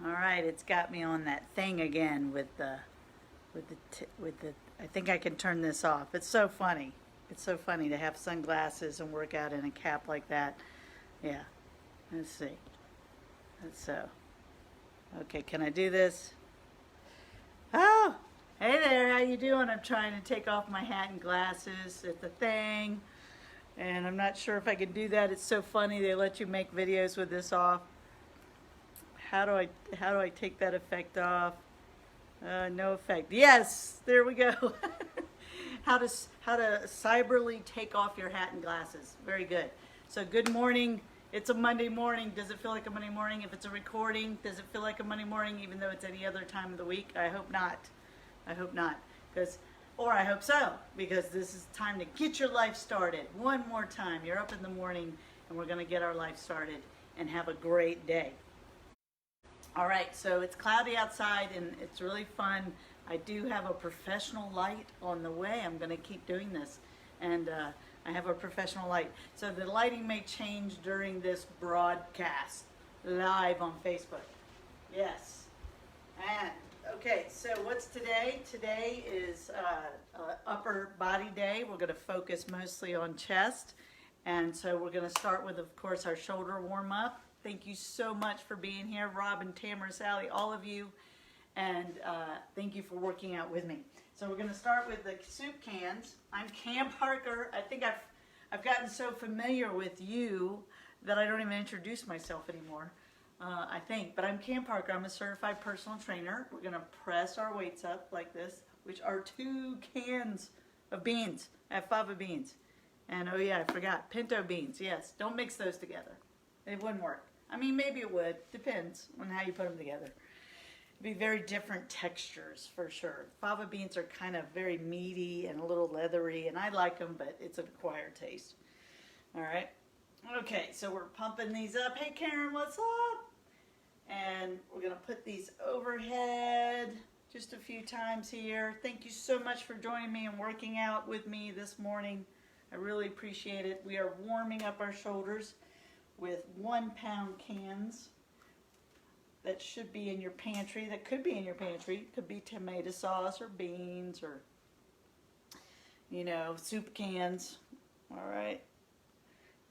All right, it's got me on that thing again with the I think I can turn this off. It's so funny. It's so funny to have sunglasses and work out in a cap like that. Yeah. Let's see. So, okay, can I do this? Oh, hey there, how you doing? I'm trying to take off my hat and glasses at the thing, and I'm not sure if I can do that. It's so funny they let you make videos with this off. How do I take that effect off? No effect. Yes, there we go. how to cyberly take off your hat and glasses. Very good. So good morning. It's a Monday morning. Does it feel like a Monday morning? If it's a recording, does it feel like a Monday morning even though it's any other time of the week? I hope not. I hope not. Or I hope so, because this is time to get your life started. One more time. You're up in the morning and we're going to get our life started and have a great day. All right, so it's cloudy outside and it's really fun. I do have a professional light on the way. I'm going to keep doing this. And I have a professional light. So the lighting may change during this broadcast live on Facebook. Yes. And, okay, so what's today? Today is upper body day. We're going to focus mostly on chest. And so we're going to start with, of course, our shoulder warm up. Thank you so much for being here, Robin, Tamara, Sally, all of you. And thank you for working out with me. So we're going to start with the soup cans. I'm Cam Parker. I think I've gotten so familiar with you that I don't even introduce myself anymore, I think. But I'm Cam Parker. I'm a certified personal trainer. We're going to press our weights up like this, which are 2 cans of beans. I have fava beans. And oh yeah, I forgot, pinto beans. Yes, don't mix those together. It wouldn't work. I mean, maybe it would. Depends on how you put them together. It'd be very different textures for sure. Fava beans are kind of very meaty and a little leathery, and I like them, but it's an acquired taste. All right. Okay, so we're pumping these up. Hey, Karen, what's up? And we're going to put these overhead just a few times here. Thank you so much for joining me and working out with me this morning. I really appreciate it. We are warming up our shoulders with 1 pound cans that should be in your pantry, that could be in your pantry. Could be tomato sauce or beans or, you know, soup cans. All right.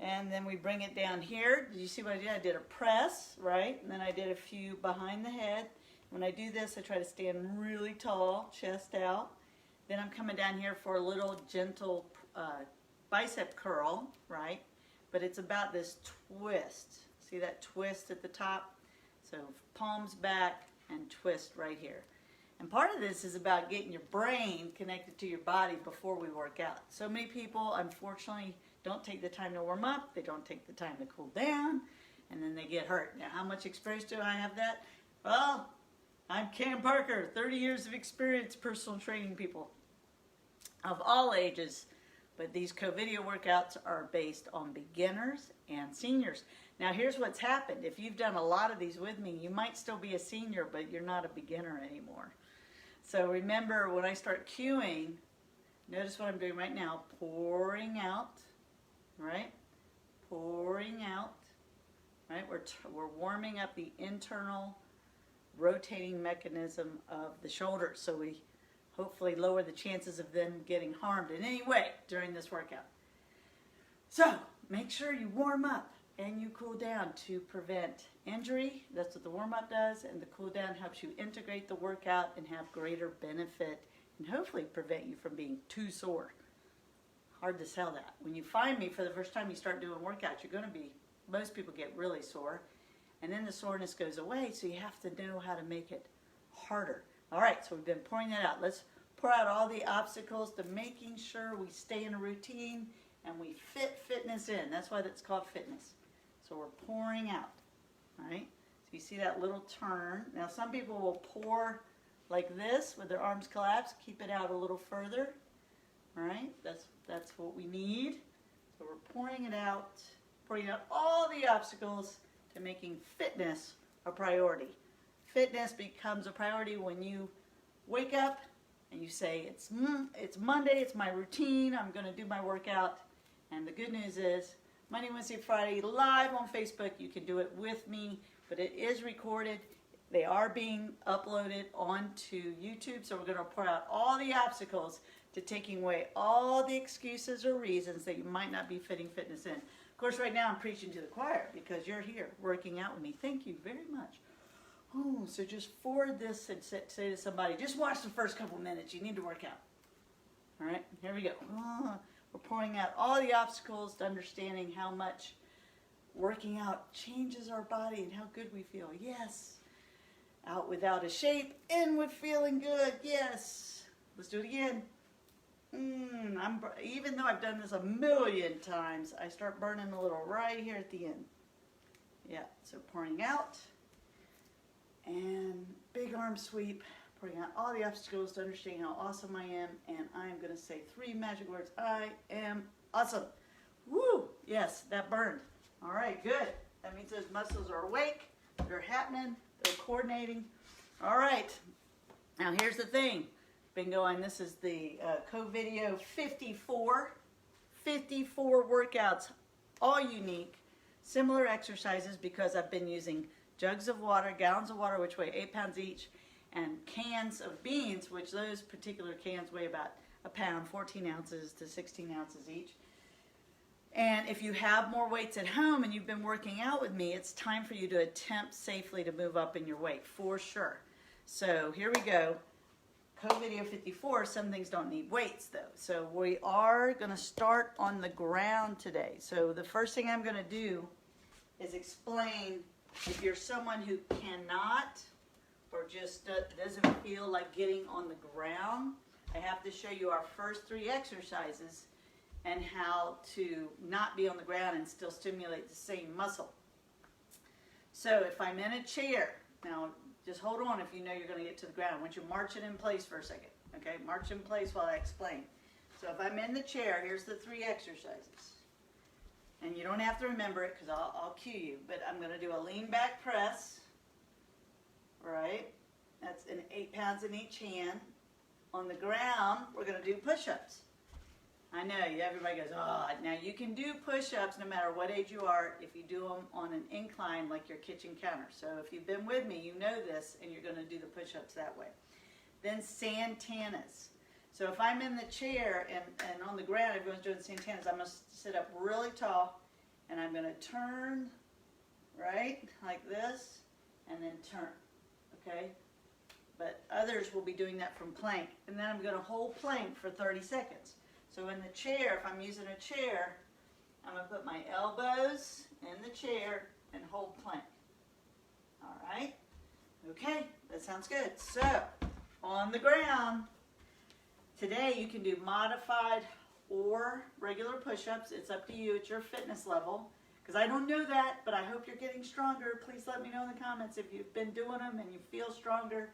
And then we bring it down here. Did you see what I did? I did a press, right? And then I did a few behind the head. When I do this, I try to stand really tall, chest out. Then I'm coming down here for a little gentle bicep curl, right? But it's about this twist. See that twist at the top? So palms back and twist right here. And part of this is about getting your brain connected to your body before we work out. So many people, unfortunately, don't take the time to warm up. They don't take the time to cool down, and then they get hurt. Now, how much experience do I have that? Well, I'm Cam Parker, 30 years of experience personal training people of all ages. But these CoVideo workouts are based on beginners and seniors. Now here's what's happened. If you've done a lot of these with me, you might still be a senior, but you're not a beginner anymore. So remember, when I start cueing, notice what I'm doing right now. Pouring out, right? Pouring out, right? We're warming up the internal rotating mechanism of the shoulders. So we hopefully lower the chances of them getting harmed in any way during this workout. So make sure you warm up and you cool down to prevent injury. That's what the warm-up does, and the cool down helps you integrate the workout and have greater benefit and hopefully prevent you from being too sore. Hard to sell that. When you find me for the first time you start doing workouts, you're going to be, most people get really sore, and then the soreness goes away, so you have to know how to make it harder. All right, so we've been pouring that out. Let's pour out all the obstacles to making sure we stay in a routine and we fit fitness in. That's why that's called fitness. So we're pouring out, all right? So you see that little turn. Now some people will pour like this with their arms collapsed. Keep it out a little further, all right? That's what we need. So we're pouring out all the obstacles to making fitness a priority. Fitness becomes a priority when you wake up and you say, it's Monday, it's my routine, I'm going to do my workout. And the good news is, Monday, Wednesday, Friday, live on Facebook. You can do it with me, but it is recorded. They are being uploaded onto YouTube, so we're going to point out all the obstacles to taking away all the excuses or reasons that you might not be fitting fitness in. Of course, right now I'm preaching to the choir because you're here working out with me. Thank you very much. Oh, so just forward this and say to somebody, just watch the first couple minutes. You need to work out. All right, here we go. We're pouring out all the obstacles to understanding how much working out changes our body and how good we feel. Yes. Out without a shape, in with feeling good. Yes. Let's do it again. Even though I've done this a million times, I start burning a little right here at the end. Yeah, so pouring out. And big arm sweep. Pouring out all the obstacles to understand how awesome I am. And I'm going to say 3 magic words. I am awesome. Woo! Yes, that burned. All right, good. That means those muscles are awake. They're happening. They're coordinating. All right. Now here's the thing. Been going, this is the CoVideo54. 54 workouts, all unique. Similar exercises because I've been using jugs of water, gallons of water, which weigh 8 pounds each, and cans of beans, which those particular cans weigh about a pound, 14 ounces to 16 ounces each. And if you have more weights at home and you've been working out with me, it's time for you to attempt safely to move up in your weight, for sure. So here we go. CoVideo54, some things don't need weights though. So we are going to start on the ground today. So the first thing I'm going to do is explain if you're someone who cannot or just doesn't feel like getting on the ground, I have to show you our first 3 exercises and how to not be on the ground and still stimulate the same muscle. So if I'm in a chair, now just hold on if you know you're going to get to the ground. I want you to march it in place for a second. Okay, march in place while I explain. So if I'm in the chair, here's the 3 exercises. And you don't have to remember it because I'll cue you, but I'm going to do a lean back press, right? That's 8 pounds in each hand. On the ground, we're going to do push-ups. I know, everybody goes, oh, now you can do push-ups no matter what age you are if you do them on an incline like your kitchen counter. So if you've been with me, you know this, and you're going to do the push-ups that way. Then Santanas. So if I'm in the chair and on the ground, everyone's doing Santanas, I'm going to sit up really tall, and I'm going to turn, right, like this, and then turn, okay? But others will be doing that from plank. And then I'm going to hold plank for 30 seconds. So in the chair, if I'm using a chair, I'm going to put my elbows in the chair and hold plank. All right? Okay, that sounds good. So, on the ground, today you can do modified or regular push-ups. It's up to you at your fitness level. Because I don't know that, but I hope you're getting stronger. Please let me know in the comments if you've been doing them and you feel stronger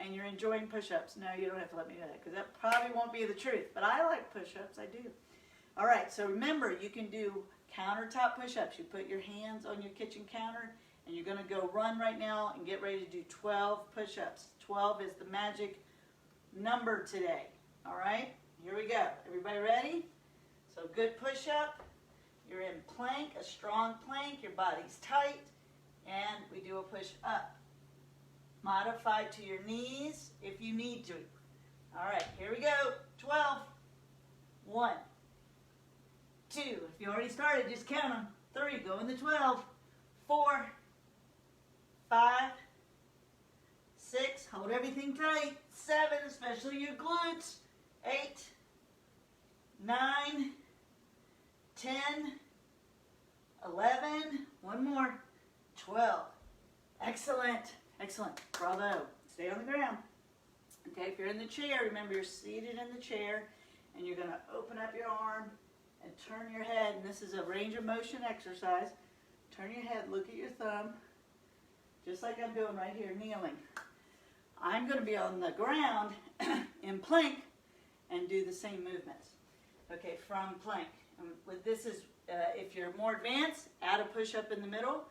and you're enjoying push-ups. No, you don't have to let me know that because that probably won't be the truth. But I like push-ups. I do. All right, so remember, you can do countertop push-ups. You put your hands on your kitchen counter, and you're going to go run right now and get ready to do 12 push-ups. 12 is the magic number today. All right, here we go. Everybody ready? So good push-up. You're in plank, a strong plank. Your body's tight, and we do a push-up. Modified to your knees if you need to. All right, here we go. 12. 1, 2. If you already started, just count them. 3. Go in the 12. 4, 5, 6. Hold everything tight. 7, especially your glutes. 8, 9, 10, 11. One more. 12. Excellent. Excellent. Bravo. Stay on the ground. Okay, if you're in the chair, remember you're seated in the chair, and you're going to open up your arm and turn your head. And this is a range of motion exercise. Turn your head, look at your thumb, just like I'm doing right here, kneeling. I'm going to be on the ground in plank and do the same movements. Okay, from plank. With this is, if you're more advanced, add a push-up in the middle.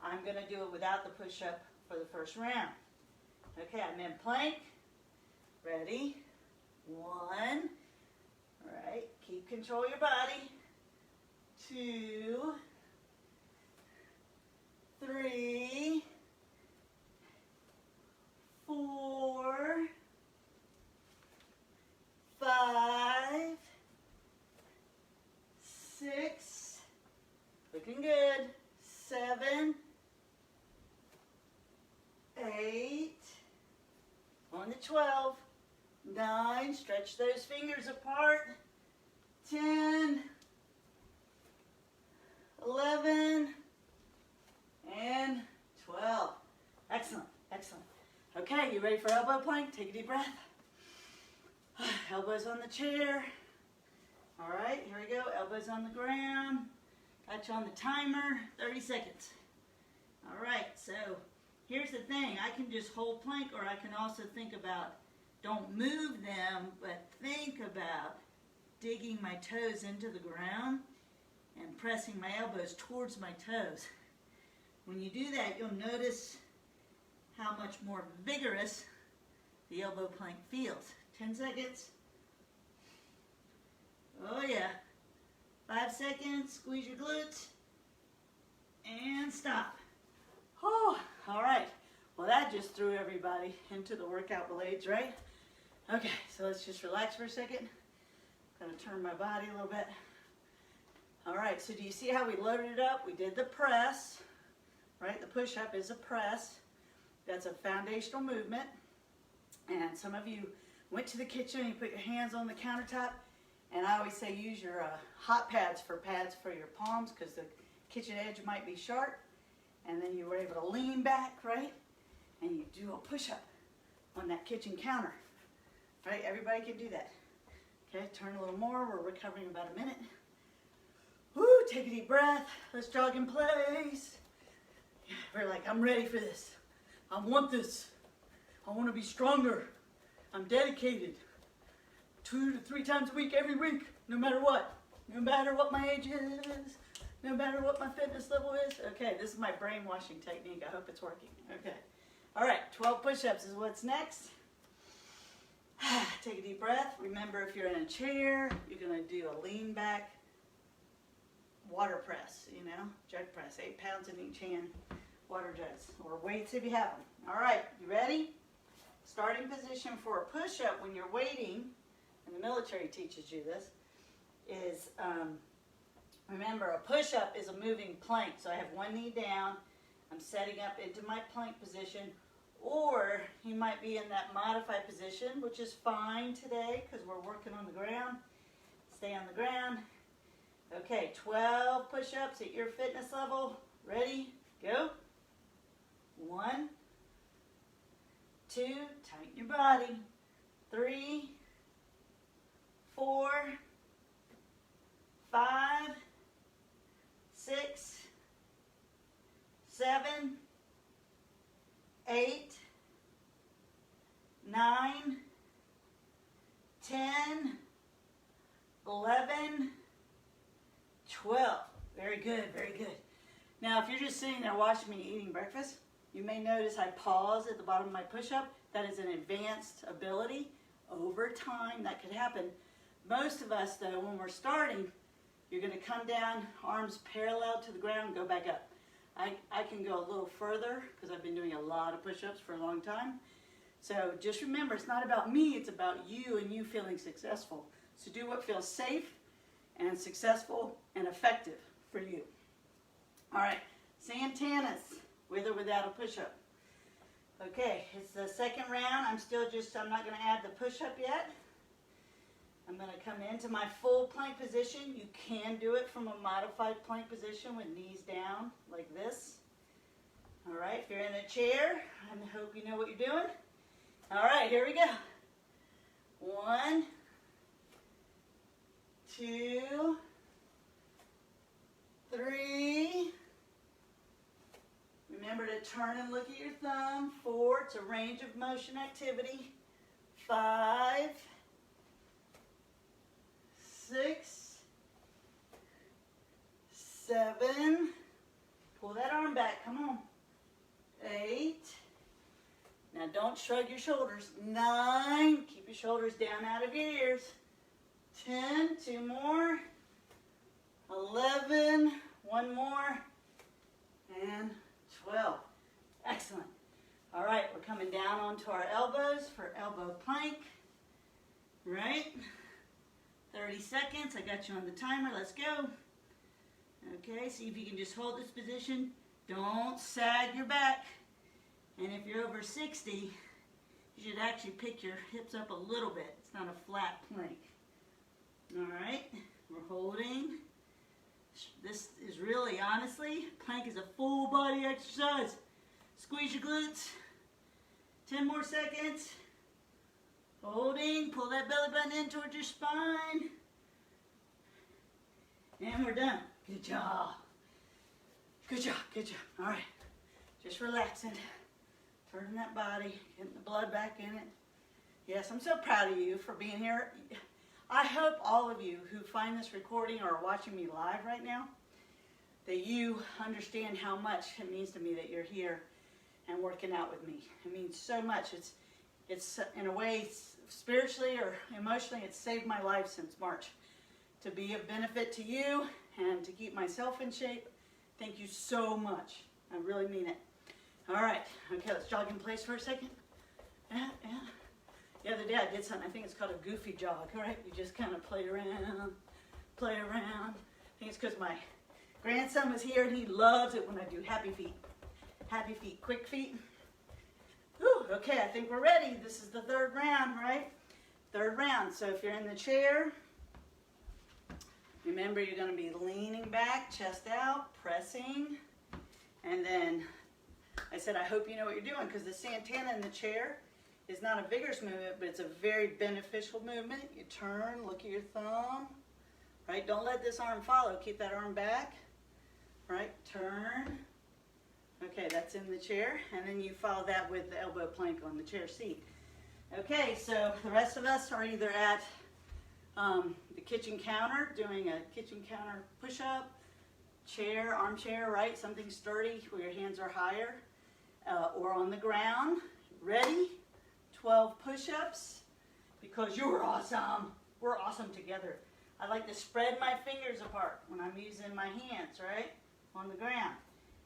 I'm going to do it without the push-up for the first round. Okay, I'm in plank. Ready? 1. All right, keep control of your body. 2, 3, to 12, 9, stretch those fingers apart, 10, 11, and 12. Excellent, excellent. Okay, you ready for elbow plank? Take a deep breath. Elbows on the chair. All right, here we go. Elbows on the ground. Got you on the timer, 30 seconds. All right, so here's the thing. I can just hold plank, or I can also think about, don't move them, but think about digging my toes into the ground and pressing my elbows towards my toes. When you do that, you'll notice how much more vigorous the elbow plank feels. 10 seconds. Oh yeah. 5 seconds, squeeze your glutes, and stop. Oh, all right. Well, that just threw everybody into the workout blades, right? Okay, so let's just relax for a second. I'm gonna turn my body a little bit. All right, so do you see how we loaded it up? We did the press, right? The push-up is a press. That's a foundational movement. And some of you went to the kitchen and you put your hands on the countertop. And I always say use your hot pads for your palms, because the kitchen edge might be sharp. And then you were able to lean back, right? And you do a push-up on that kitchen counter, right? Everybody can do that. Okay, turn a little more. We're recovering about a minute. Woo, take a deep breath. Let's jog in place. We're like, I'm ready for this. I want this. I want to be stronger. I'm dedicated. 2 to 3 times a week, every week, no matter what. No matter what my age is, no matter what my fitness level is. Okay, this is my brainwashing technique. I hope it's working. Okay. All right, 12 push-ups is what's next. Take a deep breath. Remember, if you're in a chair, you're going to do a lean back water press, jug press. 8 pounds in each hand, water jugs, or weights if you have them. All right, you ready? Starting position for a push-up when you're waiting, and the military teaches you this, is, remember, a push-up is a moving plank. So I have one knee down, I'm setting up into my plank position, or you might be in that modified position, which is fine today because we're working on the ground. Stay on the ground. Okay, 12 push-ups at your fitness level. Ready? Go. 1, 2, tighten your body. 3, 4, 5, 6, 7, 8, 9, 10, 11, 12. Very good, very good. Now, if you're just sitting there watching me eating breakfast, you may notice I pause at the bottom of my push-up. That is an advanced ability. Over time, that could happen. Most of us, though, when we're starting, you're going to come down, arms parallel to the ground, go back up. I can go a little further because I've been doing a lot of push-ups for a long time. So just remember, it's not about me, it's about you and you feeling successful. So do what feels safe and successful and effective for you. All right, Santanas, with or without a push-up. Okay, it's the second round. I'm not going to add the push-up yet. I'm going to come into my full plank position. You can do it from a modified plank position with knees down like this. All right, if you're in a chair, I hope you know what you're doing. All right, here we go. 1, 2, 3. Remember to turn and look at your thumb. 4, it's a range of motion activity. 5, 6, 7, pull that arm back, come on. 8, now don't shrug your shoulders. 9, keep your shoulders down out of your ears. 10, 2 more. 11, 1 more. And 12. Excellent. All right, we're coming down onto our elbows for elbow plank. Right? 30 seconds. I got you on the timer. Let's go. Okay, see if you can just hold this position. Don't sag your back. And if you're over 60, you you should actually pick your hips up a little bit. It's not a flat plank. All right, we're holding. This is really, honestly, plank is a full body exercise. Squeeze your glutes. 10 more seconds. Holding, pull that belly button in towards your spine. And we're done. Good job. Good job, good job. All right, just relaxing. Turning that body, getting the blood back in it. Yes, I'm so proud of you for being here. I hope all of you who find this recording or are watching me live right now, that you understand how much it means to me that you're here and working out with me. It means so much. It's in a way, spiritually or emotionally, it's saved my life since March. To be of benefit to you and to keep myself in shape, thank you so much. I really mean it. All right, okay, let's jog in place for a second. Yeah. The other day I did something, I think it's called a goofy jog, all right? You just kind of play around. I think it's because my grandson was here and he loves it when I do happy feet. Happy feet, quick feet. Whew, okay, I think we're ready. This is the third round, right? Third round, so if you're in the chair, remember you're gonna be leaning back, chest out, pressing, and then I said, I hope you know what you're doing because the Santana in the chair is not a vigorous movement, but it's a very beneficial movement. You turn, look at your thumb, right? Don't let this arm follow. Keep that arm back, right? Turn. Okay, that's in the chair. And then you follow that with the elbow plank on the chair seat. Okay, so the rest of us are either at the kitchen counter, doing a kitchen counter push-up, chair, armchair, right? Something sturdy where your hands are higher. Or on the ground. Ready? 12 push-ups because you're awesome. We're awesome together. I like to spread my fingers apart when I'm using my hands, right? On the ground.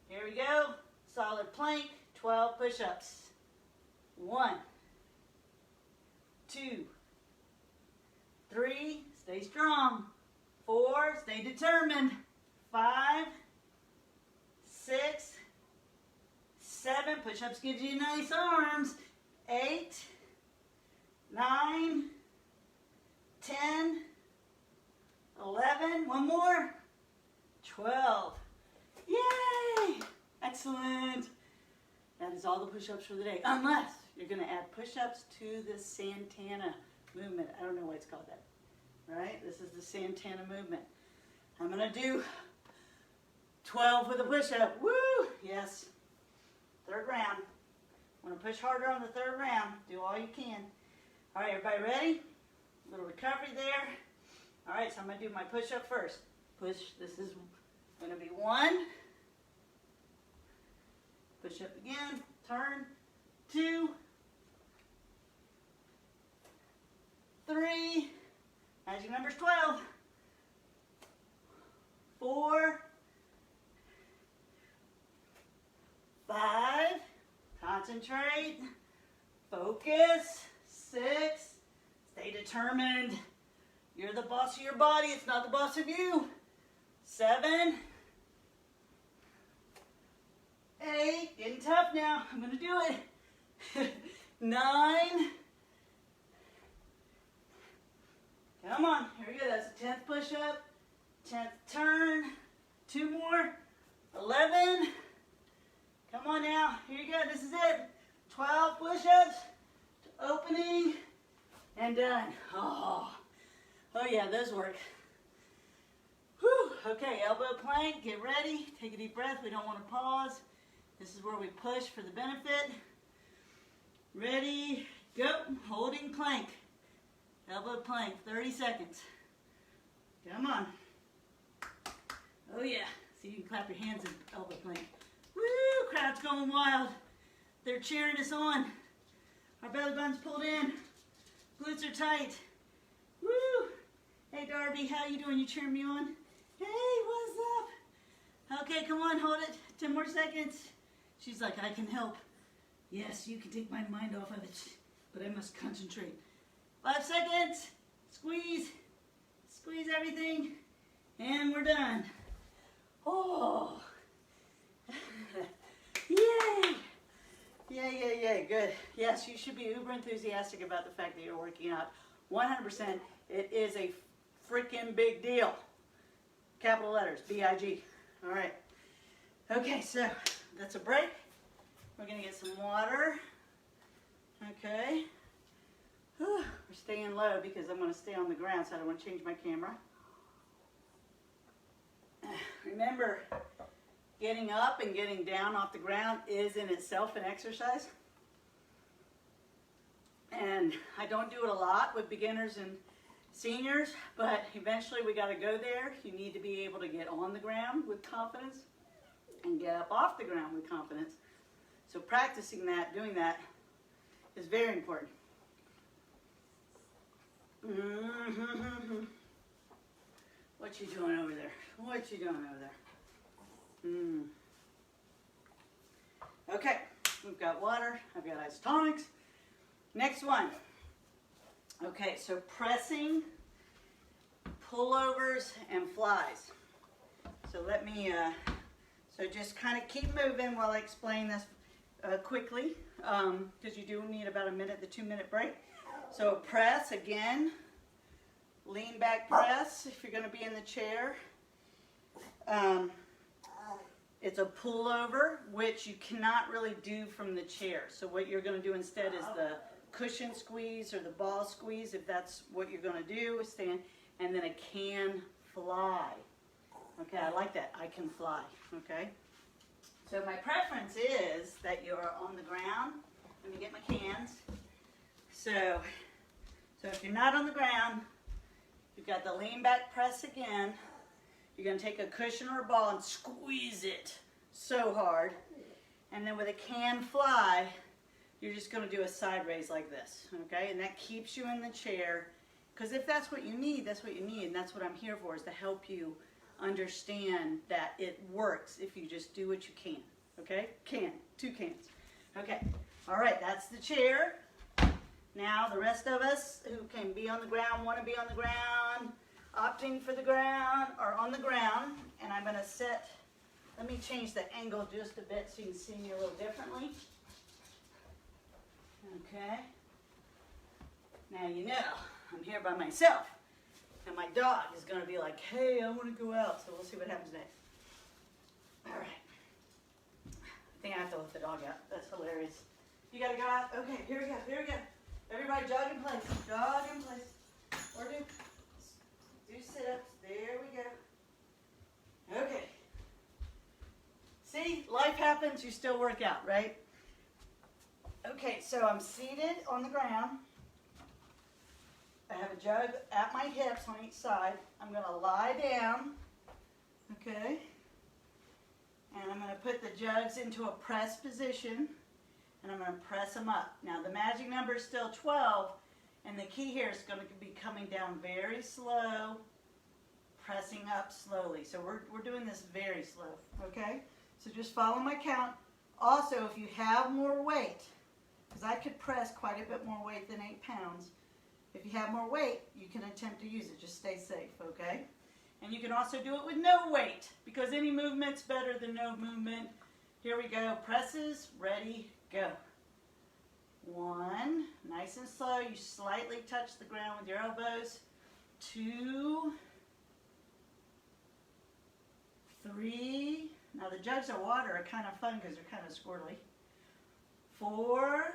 Here we go. Solid plank, 12 push-ups. 1, 2, 3, stay strong. 4, stay determined. 5, 6, 7, push-ups gives you nice arms. 8, 9, 10, 11, one more, 12. Yay! Excellent. That is all the push-ups for the day, unless you're going to add push-ups to the Santana movement. I don't know why it's called that, right? This is the Santana movement. I'm going to do 12 with a push-up. Woo! Yes. Third round. I'm going to push harder on the third round. Do all you can. All right, everybody ready? A little recovery there. All right, so I'm going to do my push-up first. Push. This is going to be 1. Push up again. Turn. 2. 3. Magic number's 12. 4. 5. Concentrate. Focus. 6. Stay determined. You're the boss of your body. It's not the boss of you. 7. 8. Getting tough now. I'm going to do it. 9. Come on. Here we go. That's the 10th push-up. 10th turn. 2 more. 11. Come on now. Here you go. This is it. 12 push-ups. Opening. And done. Oh yeah, those work. Whew. Okay, elbow plank. Get ready. Take a deep breath. We don't want to pause. This is where we push for the benefit. Ready. Go. Holding plank. Elbow plank. 30 seconds. Come on. Oh yeah. So you can clap your hands in elbow plank. Woo! Crowd's going wild. They're cheering us on. Our belly button's pulled in. Glutes are tight. Woo! Hey Darby, how you doing? You cheering me on? Hey, what's up? Okay, come on, hold it. 10 more seconds. She's like, I can help. Yes, you can take my mind off of it, but I must concentrate. 5 seconds. Squeeze. Squeeze everything. And we're done. Oh. Yay. Yay, yay, yay. Okay, good. Yes, you should be uber enthusiastic about the fact that you're working out. 100%. It is a freaking big deal. Capital letters, B-I-G. All right. Okay, so that's a break. We're going to get some water. Okay. Whew. We're staying low because I'm going to stay on the ground, so I don't want to change my camera. Remember, getting up and getting down off the ground is in itself an exercise. And I don't do it a lot with beginners and seniors, but eventually we got to go there. You need to be able to get on the ground with confidence and get up off the ground with confidence. So practicing that, doing that, is very important. What you doing over there? What you doing over there? Okay, we've got water. I've got isotonics. Next one. Okay, so pressing, pullovers, and flies. So let me, so just kind of keep moving while I explain this quickly, because you do need about a minute to 2 minute break. So press again, lean back press if you're going to be in the chair. It's a pullover, which you cannot really do from the chair. So what you're going to do instead is the cushion squeeze or the ball squeeze, if that's what you're going to do, stand, and then a can fly. Okay, I like that. I can fly. Okay. So my preference is that you're on the ground. Let me get my cans. So if you're not on the ground, you've got the lean back press again. You're going to take a cushion or a ball and squeeze it so hard. And then with a can fly, you're just going to do a side raise like this. Okay? And that keeps you in the chair. Because if that's what you need, that's what you need. And that's what I'm here for, is to help you understand that it works if you just do what you can. Okay? Can. 2 cans. Okay. All right. That's the chair. Now the rest of us who can be on the ground, want to be on the ground, opting for the ground, are on the ground. And I'm going to set, let me change the angle just a bit so you can see me a little differently. Okay. Now you know, I'm here by myself. And my dog is going to be like, hey, I want to go out. So we'll see what happens next. All right. I think I have to let the dog out. That's hilarious. You got to go out? Okay, here we go. Here we go. Everybody jog in place. Jog in place. Or do sit-ups. There we go. Okay. See, life happens. You still work out, right? Okay, so I'm seated on the ground. I have a jug at my hips on each side. I'm going to lie down, okay? And I'm going to put the jugs into a press position, and I'm going to press them up. Now, the magic number is still 12, and the key here is going to be coming down very slow, pressing up slowly. So we're doing this very slow, okay? So just follow my count. Also, if you have more weight, because I could press quite a bit more weight than 8 pounds, if you have more weight, you can attempt to use it. Just stay safe, okay? And you can also do it with no weight, because any movement's better than no movement. Here we go. Presses, ready, go. 1, nice and slow. You slightly touch the ground with your elbows. 2, 3. Now the jugs of water are kind of fun because they're kind of squirrely. 4,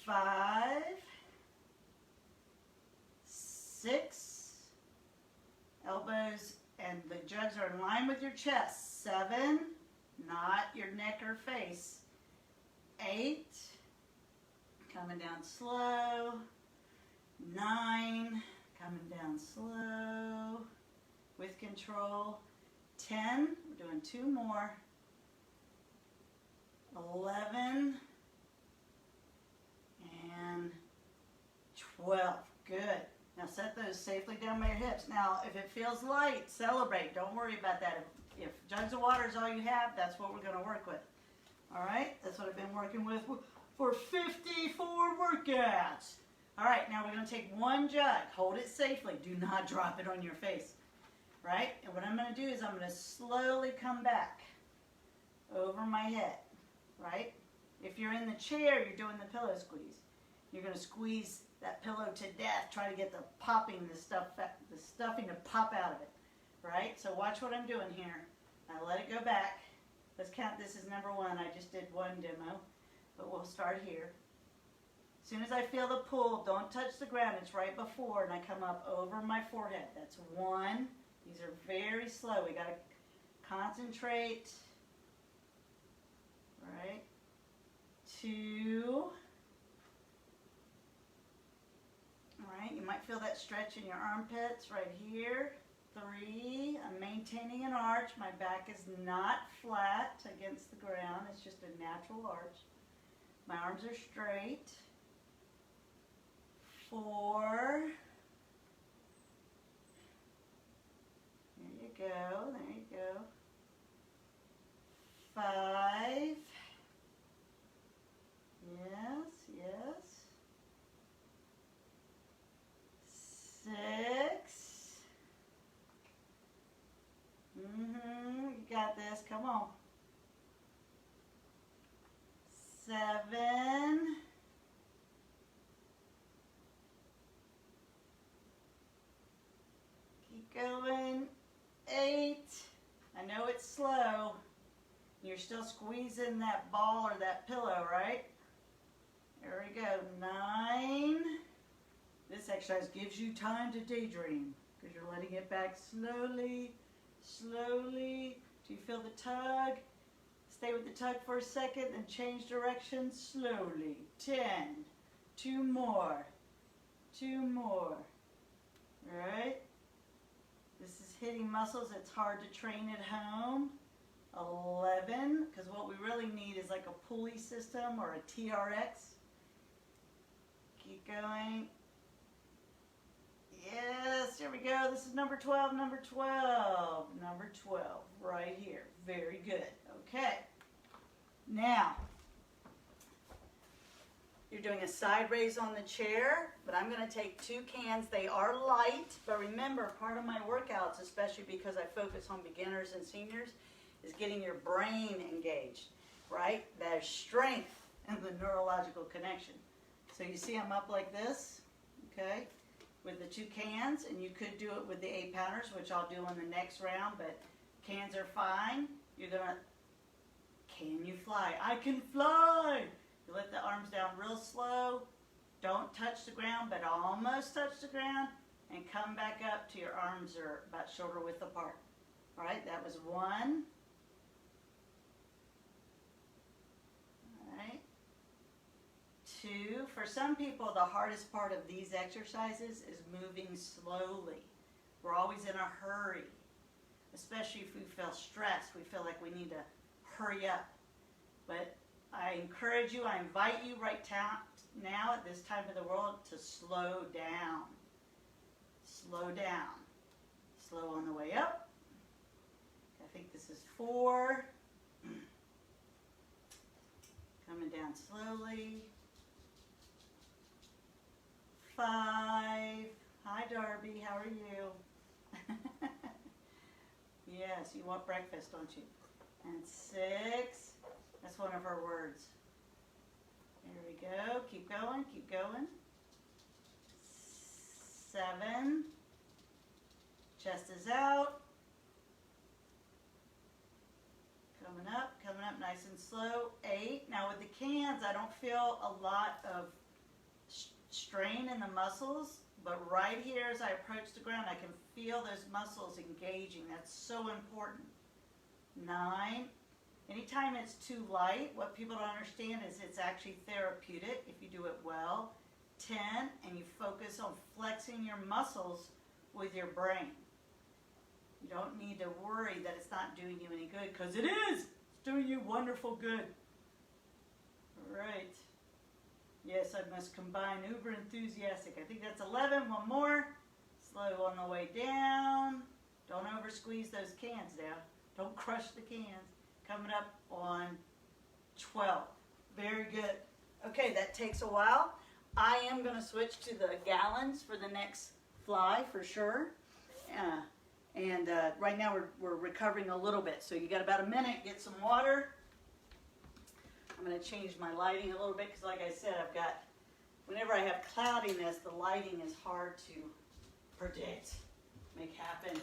5, 6, elbows and the jugs are in line with your chest. 7, not your neck or face. 8, coming down slow. 9, coming down slow with control. 10, we're doing 2 more. 11 and 12. Good. Now set those safely down by your hips. Now, if it feels light, celebrate. Don't worry about that. If jugs of water is all you have, that's what we're going to work with. All right? That's what I've been working with for 54 workouts. All right, now we're going to take 1 jug. Hold it safely. Do not drop it on your face. Right? And what I'm going to do is I'm going to slowly come back over my head. right? If you're in the chair, you're doing the pillow squeeze. You're going to squeeze that pillow to death, try to get the stuffing to pop out of it, right? So watch what I'm doing here. I let it go back. Let's count. This is number 1. I just did 1 demo, but we'll start here. As soon as I feel the pull, don't touch the ground. It's right before, and I come up over my forehead. That's 1. These are very slow. We got to concentrate. Right? 2. All right, you might feel that stretch in your armpits right here. 3. I'm maintaining an arch. My back is not flat against the ground. It's just a natural arch. My arms are straight. 4. There you go. There you go. 5. Yes, yes. 6. You got this. Come on. 7. Keep going. 8. I know it's slow. You're still squeezing that ball or that pillow, right? There we go. 9. This exercise gives you time to daydream because you're letting it back slowly, slowly. Do you feel the tug? Stay with the tug for a second and change direction slowly. 10. 2 more. 2 more. All right? This is hitting muscles it's hard to train at home. 11, because what we really need is like a pulley system or a TRX. Keep going. Yes, here we go. This is number 12, number 12. Number 12, right here. Very good. Okay. Now, you're doing a side raise on the chair, but I'm going to take 2 cans. They are light, but remember, part of my workouts, especially because I focus on beginners and seniors, is getting your brain engaged, right? There's strength in the neurological connection. So you see I'm up like this, okay, with the 2 cans, and you could do it with the 8-pounders, which I'll do in the next round, but cans are fine. You're gonna, can you fly? I can fly! You let the arms down real slow. Don't touch the ground, but almost touch the ground, and come back up to your arms are about shoulder width apart. All right, that was 1. All right. 2. For some people, the hardest part of these exercises is moving slowly. We're always in a hurry, especially if we feel stressed. We feel like we need to hurry up. But I encourage you, I invite you right now at this time of the world to slow down. Slow down. Slow on the way up. I think this is 4. Coming down slowly. 5. Hi, Darby. How are you? Yes, you want breakfast, don't you? And 6. That's one of her words. There we go. Keep going. Keep going. 7. Chest is out. Coming up nice and slow. 8. Now with the cans, I don't feel a lot of strain in the muscles, but right here as I approach the ground, I can feel those muscles engaging. That's so important. 9. Anytime it's too light, what people don't understand is it's actually therapeutic if you do it well. 10, and you focus on flexing your muscles with your brain. You don't need to worry that it's not doing you any good, because it is. It's doing you wonderful good. All right. Yes, I must combine uber enthusiastic. I think that's 11. 1 more. Slow on the way down. Don't over squeeze those cans down. Don't crush the cans. Coming up on 12. Very good. Okay, that takes a while. I am going to switch to the gallons for the next fly for sure. Right now we're recovering a little bit. So you got about a minute. Get some water. I'm I'm going to change my lighting a little bit because like I said, I've got, whenever I have cloudiness, the lighting is hard to predict, make happen.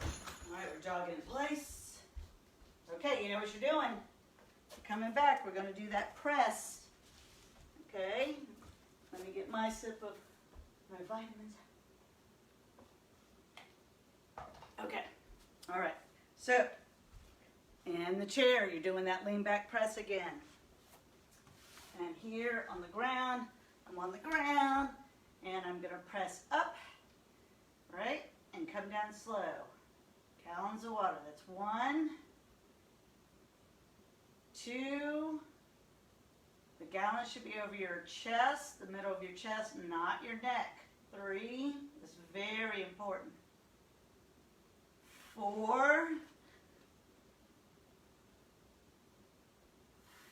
All right, we're jogging in place. Okay, you know what you're doing. You're coming back, we're going to do that press. Okay, let me get my sip of my vitamins. Okay, all right, so in the chair, you're doing that lean back press again. And here on the ground, I'm on the ground, and I'm going to press up, right, and come down slow. Gallons of water, that's 1, 2, the gallon should be over your chest, the middle of your chest, not your neck. 3, this is very important. 4,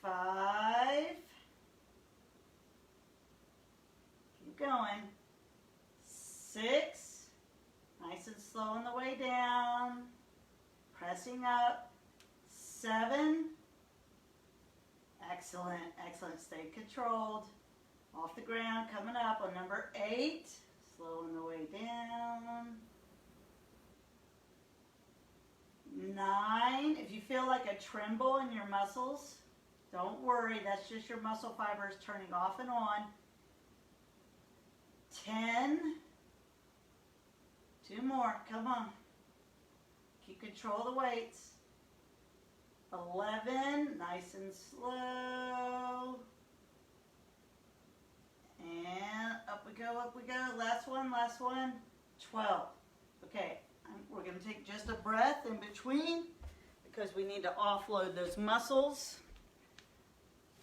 5, keep going. 6, nice and slow on the way down, pressing up. 7, excellent, excellent, stay controlled. Off the ground, coming up on number 8, slow on the way down. 9, if you feel like a tremble in your muscles, don't worry, that's just your muscle fibers turning off and on. 10, 2 more, come on. Keep control of the weights. 11, nice and slow. And up we go, up we go. Last one, last one. 12. Okay, we're going to take just a breath in between because we need to offload those muscles.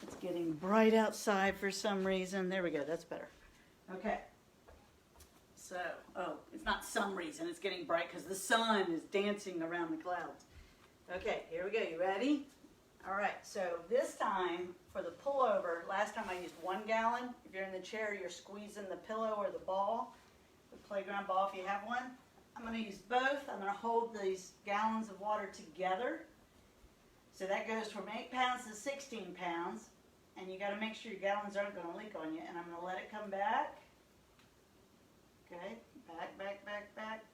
It's getting bright outside for some reason. There we go, that's better. Okay. So, oh, it's not some reason, it's getting bright because the sun is dancing around the clouds. Okay, here we go, you ready? All right, so this time for the pullover, last time I used 1 gallon. If you're in the chair, you're squeezing the pillow or the ball, the playground ball if you have one. I'm gonna use both. I'm gonna hold these gallons of water together. So that goes from 8 pounds to 16 pounds, and you gotta make sure your gallons aren't gonna leak on you, and I'm gonna let it come back. Okay, back, back, back, back,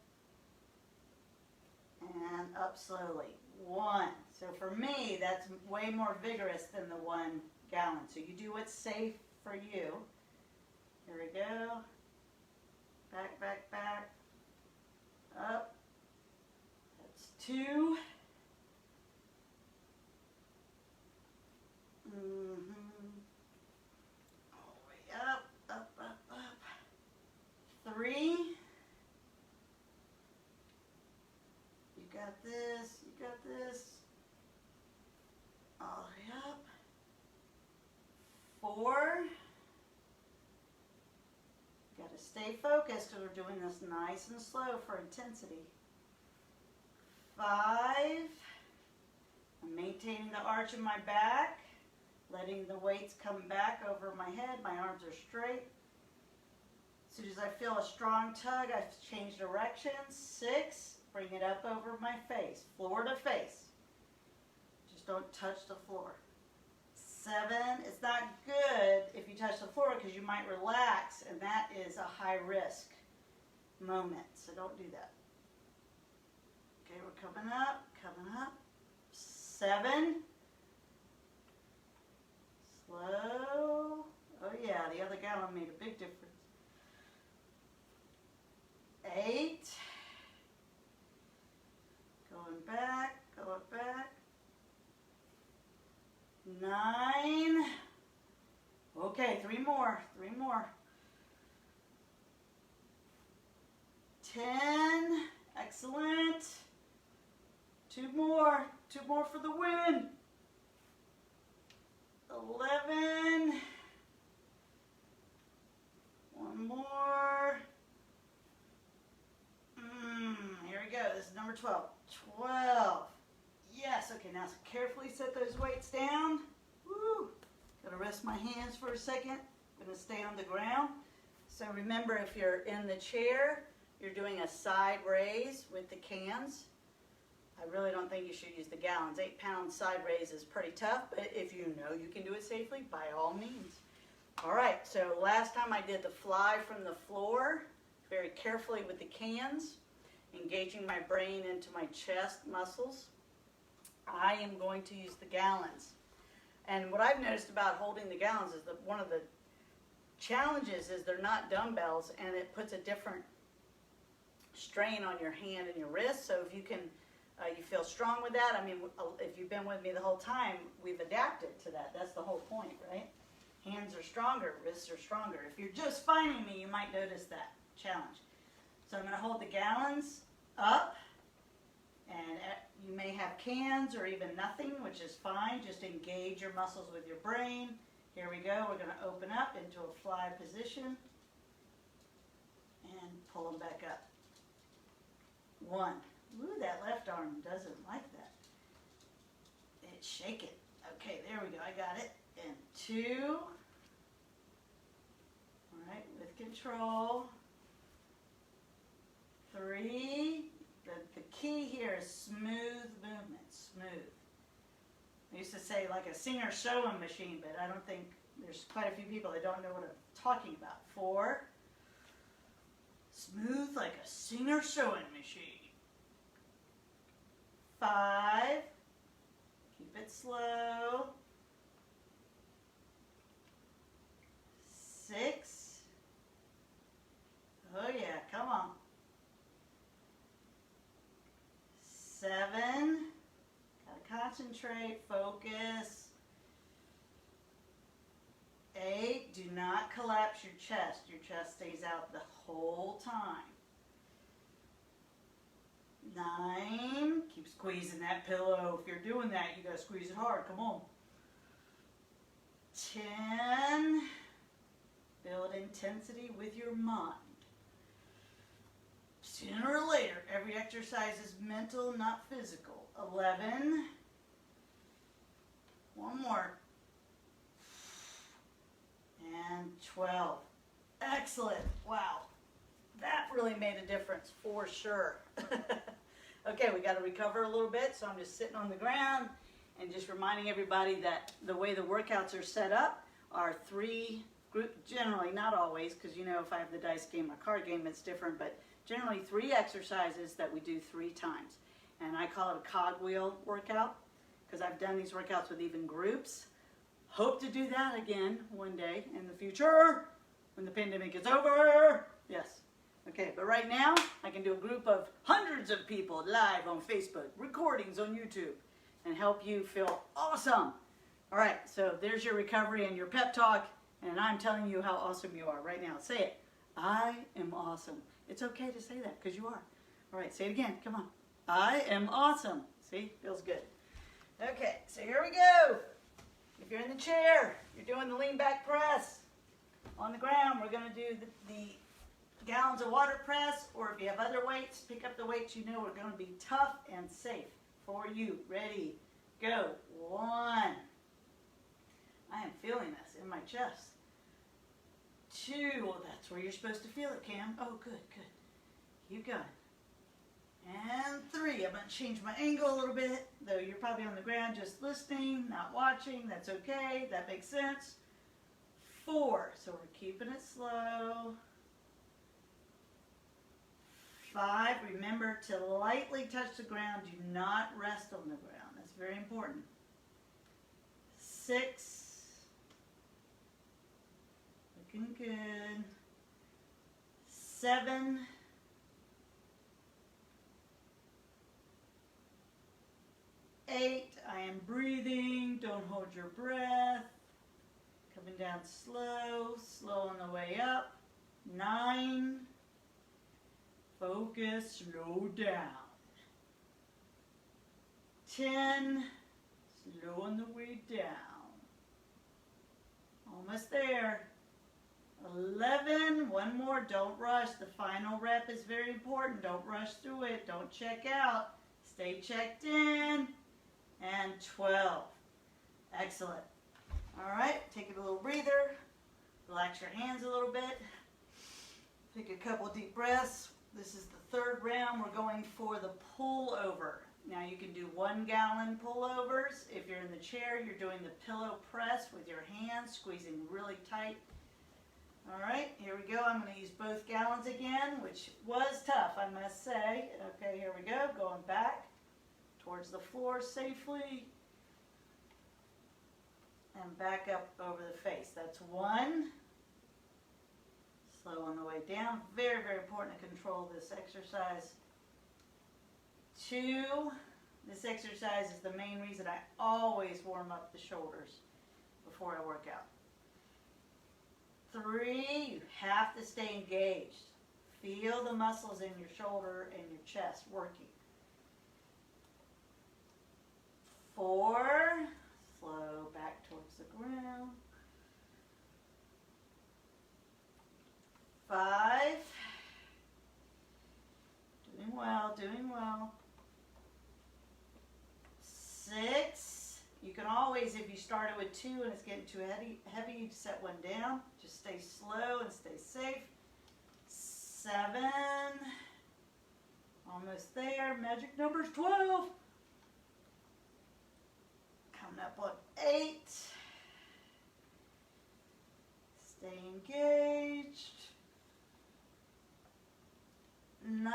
and up slowly. 1. So for me, that's way more vigorous than the 1 gallon. So you do what's safe for you. Here we go. Back, back, back. Up. That's 2. All the way up, up, up, up. 3. You got this, you got this. All the way up. 4. You got to stay focused because we're doing this nice and slow for intensity. 5. I'm maintaining the arch in my back, letting the weights come back over my head. My arms are straight. As soon as I feel a strong tug, I change direction. 6, bring it up over my face, floor to face. Just don't touch the floor. 7, it's not good if you touch the floor because you might relax, and that is a high risk moment, so don't do that. Okay, we're coming up, coming up. 7. Slow. Oh yeah, the other gallon made a big difference. 8. Going back, going back. 9. Okay, 3 more, 3 more. 10. Excellent. 2 more, 2 more for the win. 11. 1 more. Here we go. This is number 12. 12. Yes. Okay, now carefully set those weights down. Woo. Gotta rest my hands for a second. Gonna stay on the ground. So remember, if you're in the chair, you're doing a side raise with the cans. I really don't think you should use the gallons. 8-pound side raise is pretty tough, but if you know you can do it safely, by all means. All right, so last time I did the fly from the floor, very carefully with the cans, engaging my brain into my chest muscles. I am going to use the gallons. And what I've noticed about holding the gallons is that one of the challenges is they're not dumbbells, and it puts a different strain on your hand and your wrist. So if you can, you feel strong with that. I mean, if you've been with me the whole time, we've adapted to that. That's the whole point, right? Hands are stronger, wrists are stronger. If you're just finding me, you might notice that challenge. So I'm going to hold the gallons up, and you may have cans or even nothing, which is fine. Just engage your muscles with your brain. Here we go. We're going to open up into a fly position and pull them back up. 1. Ooh, that left arm doesn't like that. Shake it. Okay, there we go. I got it. And 2. All right, with control. 3. The key here is smooth movement. Smooth. I used to say like a singer sewing machine, but I don't think there's quite a few people that don't know what I'm talking about. 4. Smooth like a singer sewing machine. 5. Keep it slow. 6. Oh yeah, come on. 7. Gotta concentrate, focus. 8. Do not collapse your chest. Your chest stays out the whole time. 9. Keep squeezing that pillow. If you're doing that, you gotta squeeze it hard. Come on. 10. Build intensity with your mind. Sooner or later, every exercise is mental, not physical. 11. One more. And 12. Excellent. Wow. That really made a difference for sure. Okay, we got to recover a little bit, so I'm just sitting on the ground and just reminding everybody that the way the workouts are set up are 3 group, generally, not always, because you know if I have the dice game or card game, it's different, but generally 3 exercises that we do 3 times. And I call it a cogwheel workout because I've done these workouts with even groups. Hope to do that again one day in the future when the pandemic is over. Yes. Okay, but right now I can do a group of hundreds of people live on Facebook, recordings on YouTube, and help you feel awesome. All right, so there's your recovery and your pep talk, and I'm telling you how awesome you are right now. Say it. I am awesome. It's okay to say that because you are. All right, say it again. Come on. I am awesome. See? Feels good. Okay, so here we go. If you're in the chair, you're doing the lean back press. On the ground, we're going to do the gallons of water press, or if you have other weights, pick up the weights you know are going to be tough and safe for you. Ready, go. 1. I am feeling this in my chest. 2. Well, that's where you're supposed to feel it, Cam. Oh, good, good. Keep going. And 3. I'm going to change my angle a little bit, though you're probably on the ground just listening, not watching. That's okay. That makes sense. 4. So we're keeping it slow. 5. Remember to lightly touch the ground. Do not rest on the ground. That's very important. 6. Looking good. 7. 8. I am breathing. Don't hold your breath. Coming down slow. Slow on the way up. 9. Focus. Slow down. 10. Slow on the way down. Almost there. 11. One more. Don't rush. The final rep is very important. Don't rush through it. Don't check out. Stay checked in. And 12. Excellent. All right. Take a little breather. Relax your hands a little bit. Take a couple deep breaths. This is the 3rd round. We're going for the pull over. Now you can do 1 gallon pullovers. If you're in the chair, you're doing the pillow press with your hands, squeezing really tight. All right, here we go. I'm going to use both gallons again, which was tough, I must say. Okay, here we go. Going back towards the floor safely. And back up over the face. That's 1. Slow on the way down. Very, very important to control this exercise. 2. This exercise is the main reason I always warm up the shoulders before I work out. 3, you have to stay engaged. Feel the muscles in your shoulder and your chest working. 4, slow back towards the ground. 5, doing well, doing well. 6, you can always, if you started with 2 and it's getting too heavy, you set 1 down. Just stay slow and stay safe. 7, almost there. Magic number's 12. Coming up on 8. Stay engaged. 9,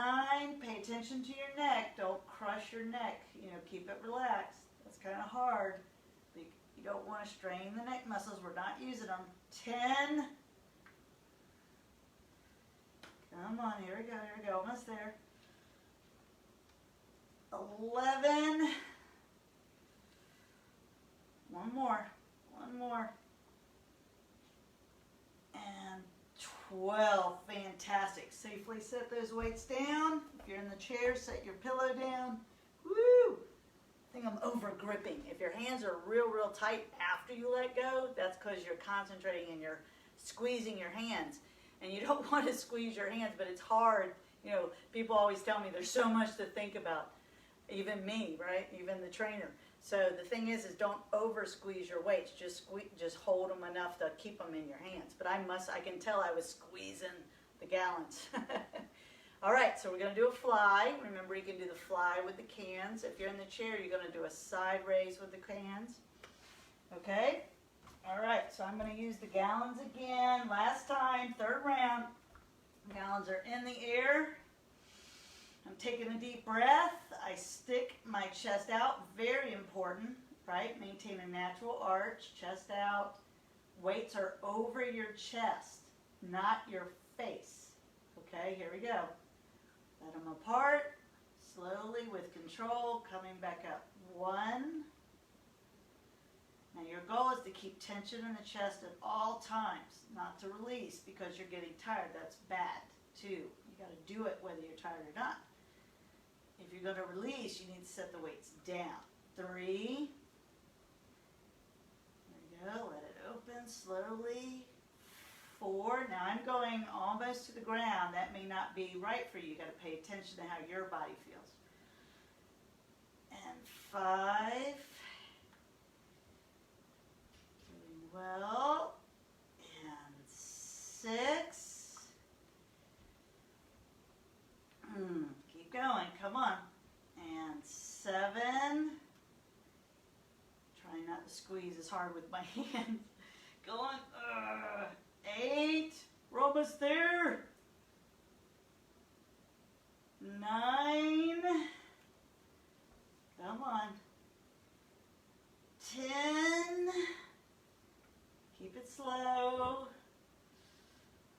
pay attention to your neck. Don't crush your neck. You know, keep it relaxed. That's kind of hard. You don't want to strain the neck muscles. We're not using them. 10. Come on, here we go, here we go. Almost there. 11. One more. One more. And 12. Fantastic. Safely set those weights down. If you're in the chair, set your pillow down. Woo! I think I'm over gripping. If your hands are real, real tight after you let go, that's because you're concentrating and you're squeezing your hands. And you don't want to squeeze your hands, but it's hard. You know, people always tell me there's so much to think about. Even me, right? Even the trainer. So the thing is don't over squeeze your weights. Just hold them enough to keep them in your hands. But I can tell I was squeezing the gallons. All right, so we're going to do a fly. Remember, you can do the fly with the cans. If you're in the chair, you're going to do a side raise with the cans. Okay? All right, so I'm going to use the gallons again. Last time, 3rd round. Gallons are in the air. I'm taking a deep breath. I stick my chest out. Very important, right? Maintain a natural arch. Chest out. Weights are over your chest, not your face. Okay, here we go. Let them apart. Slowly with control, coming back up. 1. Now your goal is to keep tension in the chest at all times, not to release because you're getting tired. That's bad too. You got to do it whether you're tired or not. If you're going to release, you need to set the weights down. 3. There you go. Let it open slowly. 4. Now I'm going almost to the ground. That may not be right for you. You got to pay attention to how your body feels. And 5. Doing well. And 6. Keep going. Come on. And 7. Trying not to squeeze as hard with my hands. Go on. 8. We're almost there. 9. Come on. 10. Keep it slow.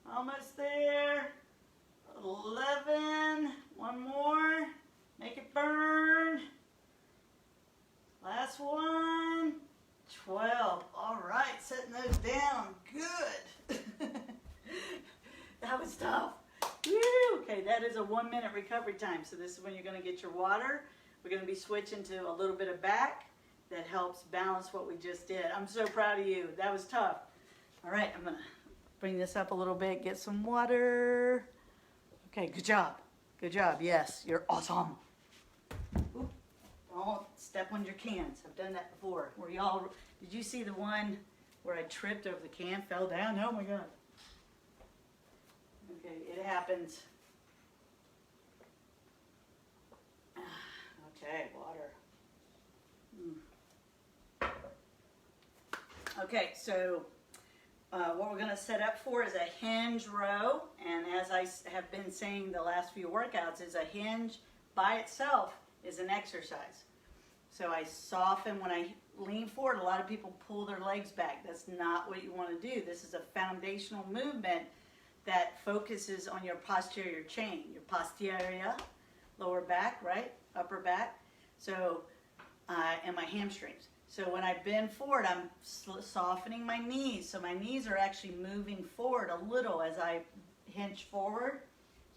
Almost there. 11. One more. Make it burn. Last one. 12. All right, setting those down. Good. That was tough. Woo! Okay, that is a 1-minute recovery time. So this is when you're going to get your water. We're going to be switching to a little bit of back. That helps balance what we just did. I'm so proud of you. That was tough. All right, I'm going to bring this up a little bit. Get some water. Okay, good job. Good job. Yes, you're awesome. Ooh, don't step on your cans. I've done that before. Where y'all, did you see the one where I tripped over the can, fell down? Oh my God. Okay, it happens. Okay, water. Okay, so what we're going to set up for is a hinge row, and as I have been saying the last few workouts, is a hinge by itself is an exercise. So I soften when I lean forward. A lot of people pull their legs back. That's not what you want to do. This is a foundational movement that focuses on your posterior chain, your posterior, lower back, right, upper back, so and my hamstrings. So when I bend forward, I'm softening my knees. So my knees are actually moving forward a little as I hinge forward.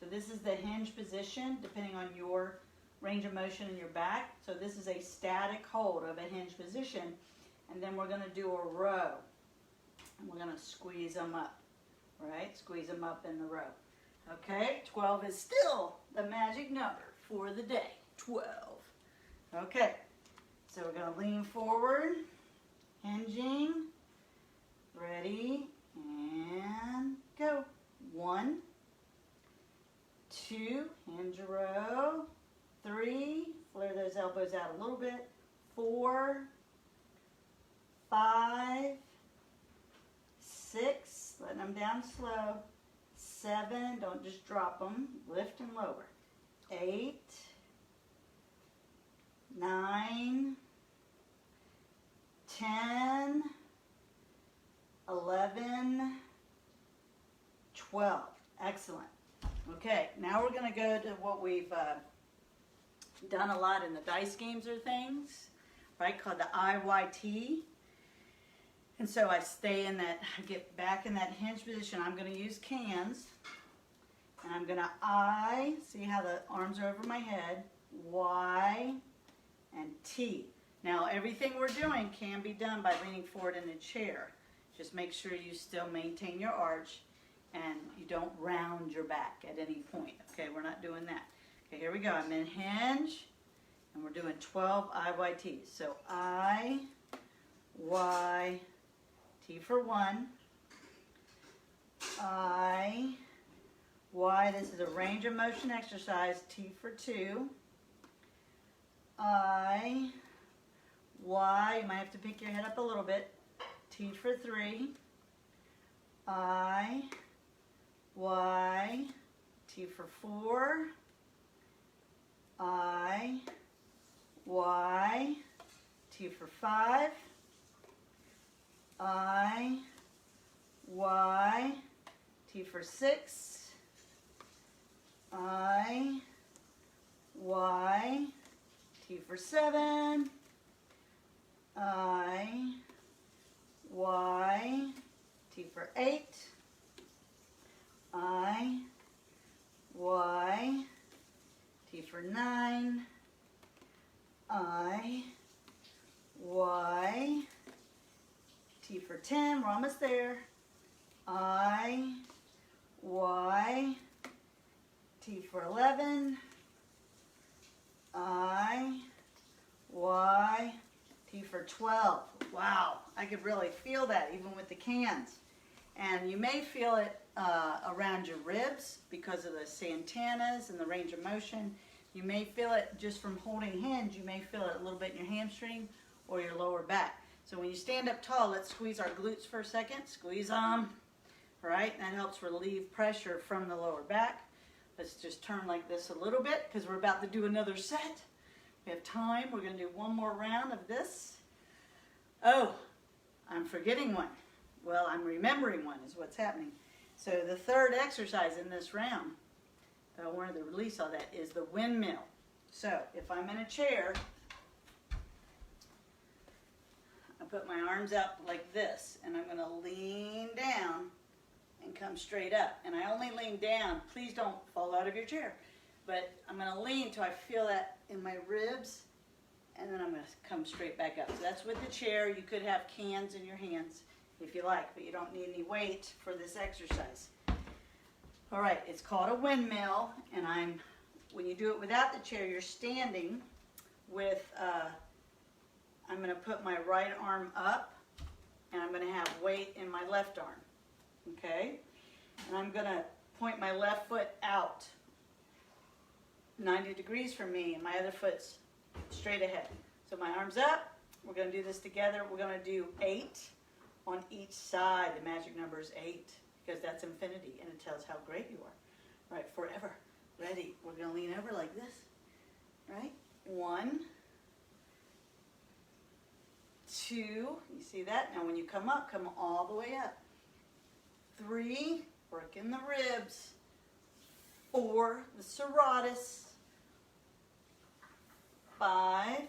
So this is the hinge position, depending on your range of motion in your back. So this is a static hold of a hinge position. And then we're going to do a row. And we're going to squeeze them up, right? Squeeze them up in the row. Okay, 12 is still the magic number for the day, 12. Okay. So we're going to lean forward, hinging, ready, and go. 1, 2, hinge a row, 3, flare those elbows out a little bit, 4, 5, 6, letting them down slow, 7, don't just drop them, lift and lower, 8, 9, 10, 11, 12. Excellent. Okay, now we're going to go to what we've done a lot in the dice games or things, right, called the IYT. And so I stay in that, I get back in that hinge position. I'm going to use cans, and I'm going to I, see how the arms are over my head, Y, and T. Now everything we're doing can be done by leaning forward in a chair. Just make sure you still maintain your arch and you don't round your back at any point. Okay, we're not doing that. Okay, here we go. I'm in hinge and we're doing 12 IYTs. So I, Y, T for 1, I, Y, this is a range of motion exercise, T for 2, I, Y, you might have to pick your head up a little bit, T for 3, I, Y, T for 4, I, Y, T for 5, I, Y, T for 6, I, Y, T for 7, I, Y, T for 8, I, Y, T for 9, I, Y, T for 10, we're almost there, I, Y, T for 11, I, Y, T for 12. Wow, I could really feel that even with the cans. And you may feel it around your ribs because of the Santanas and the range of motion. You may feel it just from holding hinge. You may feel it a little bit in your hamstring or your lower back. So when you stand up tall, let's squeeze our glutes for a second. Squeeze them, right? That helps relieve pressure from the lower back. Let's just turn like this a little bit because we're about to do another set. We have time. We're going to do one more round of this. Oh, I'm forgetting one. Well, I'm remembering one is what's happening. So the third exercise in this round, I wanted to release all that, is the windmill. So if I'm in a chair, I put my arms out like this, and I'm going to lean down and come straight up. And I only lean down. Please don't fall out of your chair. But I'm going to lean till I feel that in my ribs, and then I'm going to come straight back up. So that's with the chair. You could have cans in your hands if you like, but you don't need any weight for this exercise. All right, it's called a windmill, and when you do it without the chair, you're standing with, I'm going to put my right arm up, and I'm going to have weight in my left arm, okay? And I'm going to point my left foot out 90 degrees from me, and my other foot's straight ahead. So my arm's up. We're going to do this together. We're going to do 8 on each side. The magic number is 8 because that's infinity and it tells how great you are. All right, forever. Ready? We're going to lean over like this. Right? 1, 2. You see that? Now when you come up, come all the way up. 3, working the ribs. 4, the serratus. 5,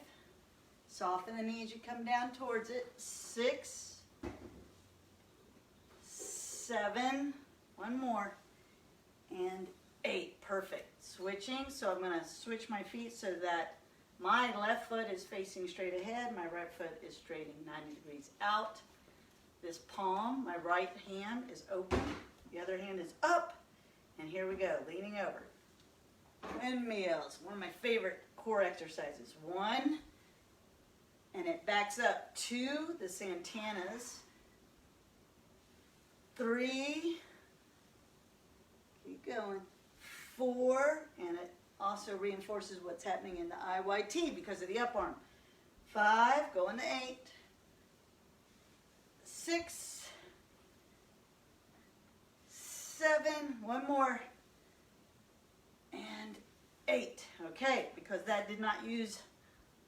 soften the knee as you come down towards it. 6, 7, one more, and 8. Perfect. Switching, so I'm going to switch my feet so that my left foot is facing straight ahead, my right foot is straightening 90 degrees out. This palm, my right hand is open, the other hand is up, and here we go, leaning over. Windmills, one of my favorite core exercises. 1, and it backs up. 2, the Santanas. 3, keep going. 4, and it also reinforces what's happening in the IYT because of the up arm. 5, going to 8. 6, 7, one more, and 8. Okay, because that did not use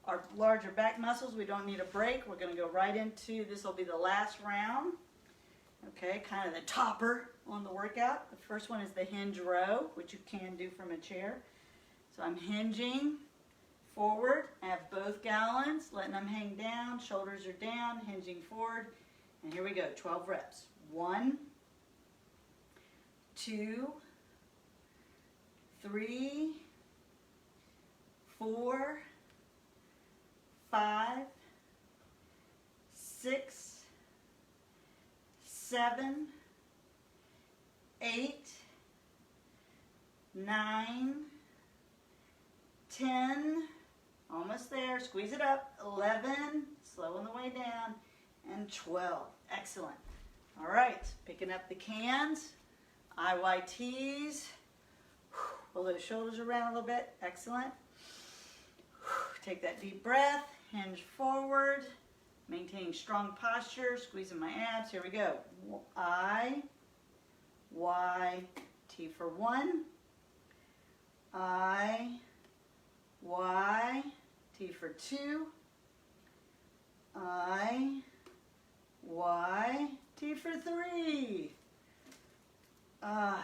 our larger back muscles, we don't need a break. We're going to go right into, this will be the last round. Okay, kind of the topper on the workout. The first one is the hinge row, which you can do from a chair. So I'm hinging forward. I have both gallons, letting them hang down. Shoulders are down, hinging forward. And here we go, 12 reps. 1, 2, 3, 4, 5, 6, 7, 8, 9, 10, almost there, squeeze it up, 11, slow on the way down, and 12. Excellent. All right, picking up the cans, IYTs, pull those shoulders around a little bit, excellent. Take that deep breath, hinge forward, maintaining strong posture, squeezing my abs. Here we go. I, Y, T for 1. I, Y, T for 2. I, Y, T for 3. I,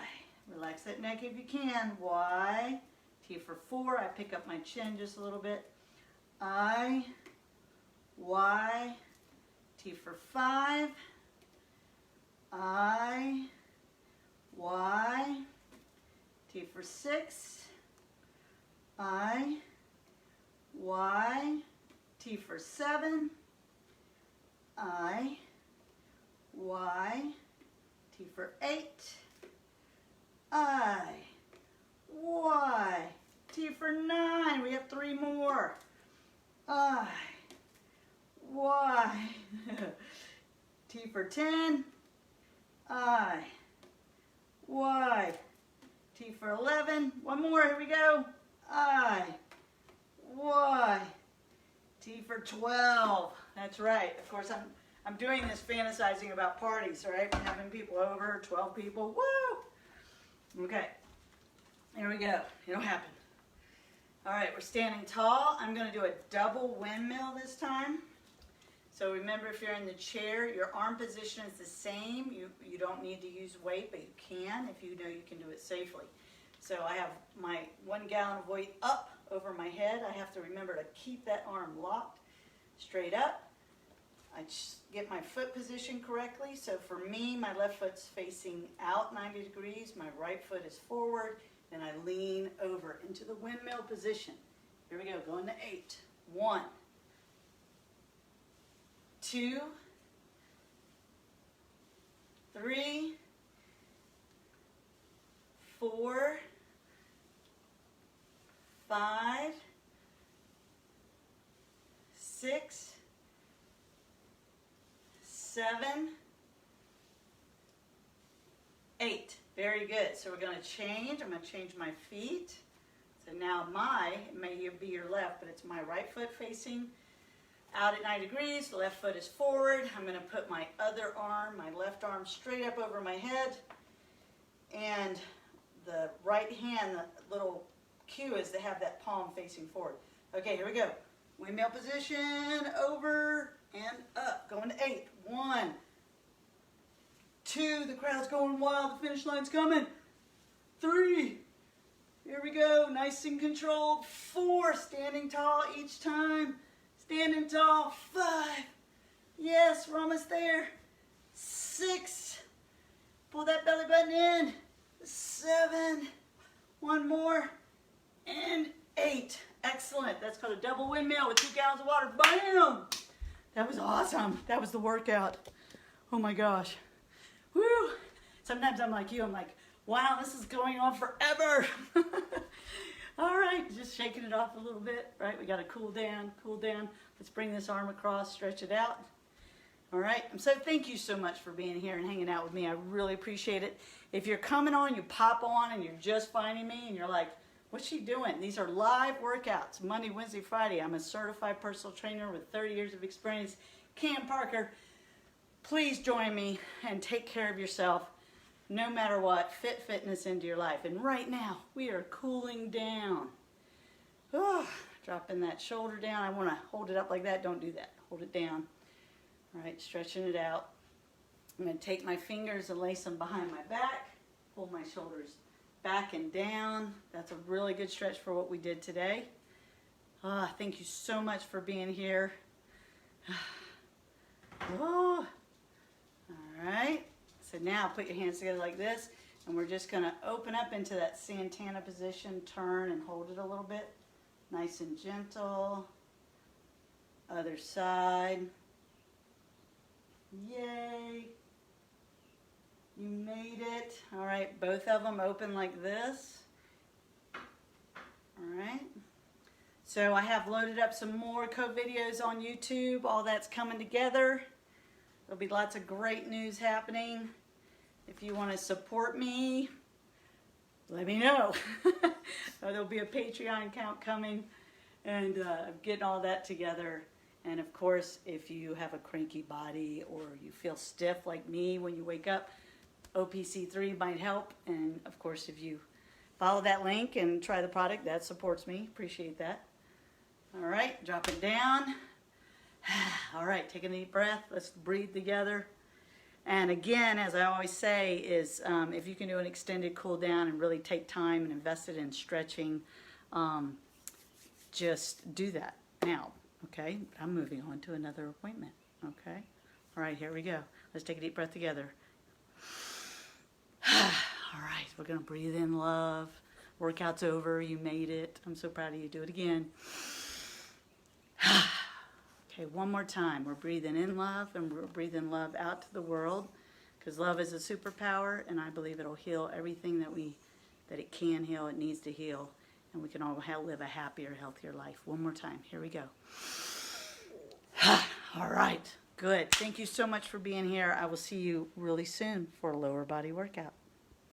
relax that neck if you can. Y, T for 4. I pick up my chin just a little bit. I, Y, T for 5. I, Y, T for 6. I, Y, T for 7. I, Y, T for 8. I, Y, T for 9. We have 3 more. I, Y, T for 10. I, Y, T for 11. One more, here we go. I, Y, T for 12. That's right. Of course, I'm doing this fantasizing about parties, right? Having people over, 12 people. Woo! Okay. Here we go. It'll happen. All right, we're standing tall. I'm going to do a double windmill this time. So remember, if you're in the chair, your arm position is the same. You don't need to use weight, but you can if you know you can do it safely. So I have my 1 gallon of weight up over my head. I have to remember to keep that arm locked straight up. I just get my foot position correctly. So for me, my left foot's facing out 90 degrees. My right foot is forward. Then I lean over into the windmill position. Here we go, going to 8. 1, 2, 3, 4, 5, 6, 7, 8. Very good. So we're going to change. I'm going to change my feet. So now it may be your left, but it's my right foot facing out at 90 degrees. The left foot is forward. I'm going to put my other arm, my left arm, straight up over my head. And the right hand, the little cue is to have that palm facing forward. Okay, here we go. Windmill position, over and up. Going to 8. 1, 2, the crowd's going wild, the finish line's coming. 3, here we go, nice and controlled. 4, standing tall each time. Standing tall. 5, yes, we're almost there. 6, pull that belly button in. 7, one more, and 8. Excellent. That's called a double windmill with 2 gallons of water. Bam! That was awesome. That was the workout. Oh my gosh. Woo! Sometimes I'm like you. I'm like, wow, this is going on forever. All right, just shaking it off a little bit. Right, we got to cool down, cool down. Let's bring this arm across, stretch it out. All right, so thank you so much for being here and hanging out with me. I really appreciate it. If you're coming on, you pop on and you're just finding me and you're like, what's she doing? These are live workouts, Monday, Wednesday, Friday. I'm a certified personal trainer with 30 years of experience. Cam Parker, please join me and take care of yourself no matter what. Fit fitness into your life. And right now, we are cooling down. Oh, dropping that shoulder down. I want to hold it up like that. Don't do that. Hold it down. All right, stretching it out. I'm going to take my fingers and lace them behind my back. Pull my shoulders back and down. That's a really good stretch for what we did today. Thank you so much for being here. Oh. All right. So now put your hands together like this, and we're just going to open up into that Santana position, turn and hold it a little bit. Nice and gentle. Other side. Yay. You made it. All right, both of them open like this. All right. So I have loaded up some more CoVideos on YouTube. All that's coming together. There'll be lots of great news happening. If you want to support me, let me know. There'll be a Patreon account coming, and getting all that together. And of course, if you have a cranky body or you feel stiff like me when you wake up, OPC3 might help. And of course, if you follow that link and try the product, that supports me. Appreciate that. All right, drop it down. All right, take a deep breath. Let's breathe together. And again, as I always say, is if you can do an extended cool down and really take time and invest it in stretching, just do that now. Okay, I'm moving on to another appointment. Okay, all right, here we go. Let's take a deep breath together. All right, we're gonna breathe in love. Workout's over, you made it. I'm so proud of you. Do it again. Okay, one more time. We're breathing in love, and we're breathing love out to the world, because love is a superpower, and I believe it'll heal everything that it can heal, it needs to heal, and we can all live a happier, healthier life. One more time. Here we go. All right, good. Thank you so much for being here. I will see you really soon for a lower body workout.